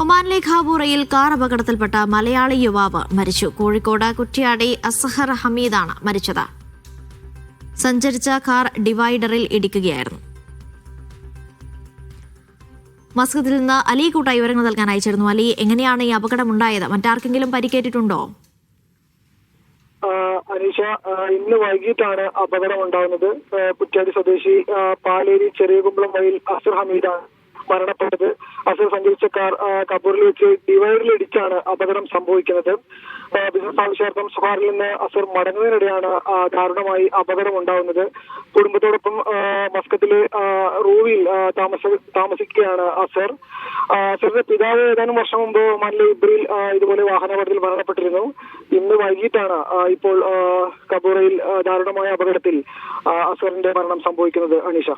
ഒമാനിലെ ഖാബൂറയിൽ കാർ അപകടത്തിൽപ്പെട്ട മലയാളി യുവാവ് മരിച്ചു. കോഴിക്കോട് കുറ്റ്യാടി അസ്ഹർ ഹമീദാണ് മരിച്ചത്. സഞ്ചരിച്ച കാർ ഡിവൈഡറിൽ ഇടിക്കുകയായിരുന്നു. മസ്കത്തിൽ നിന്ന് അലി കൂട്ടായി വിവരങ്ങൾ നൽകാൻ അയച്ചിരുന്നു. അലി, എങ്ങനെയാണ് ഈ അപകടമുണ്ടായത്? മറ്റാർക്കെങ്കിലും പരിക്കേറ്റിട്ടുണ്ടോ? അനീഷ, ഇന്ന് വൈകിട്ടാണ് അപകടം ഉണ്ടാകുന്നത്. കുറ്റ്യാടി സ്വദേശി പാലേരി ചെറിയകുമ്പളം വഴിയിൽ അസ്ഹർ ഹമീദാണ് മരണപ്പെട്ടത്. അസ്ഹർ സഞ്ചരിച്ച കാർ കബൂറിൽ വെച്ച് ഡിവൈഡറിൽ ഇടിച്ചാണ് അപകടം സംഭവിക്കുന്നത്. ബിസിനസ് ആവശ്യാർത്ഥം സുഹാറിൽ നിന്ന് അസ്ഹർ മടങ്ങുന്നതിനിടെയാണ് ദാരുണമായി അപകടം ഉണ്ടാകുന്നത്. കുടുംബത്തോടൊപ്പം മസ്കത്തിലെ റൂവിൽ താമസിക്കുകയാണ് അസ്ഹർ. അസ്ഹറിന്റെ പിതാവ് ഏതാനും വർഷം മുമ്പ് ഒമാനിലെ ഇബ്രിൽ ഇതുപോലെ വാഹനാപകടത്തിൽ മരണപ്പെട്ടിരുന്നു. ഇന്ന് വൈകിട്ടാണ് ഇപ്പോൾ കബൂറയിൽ ദാരുണമായ അപകടത്തിൽ അസ്ഹറിന്റെ മരണം സംഭവിക്കുന്നത്. അനീഷ.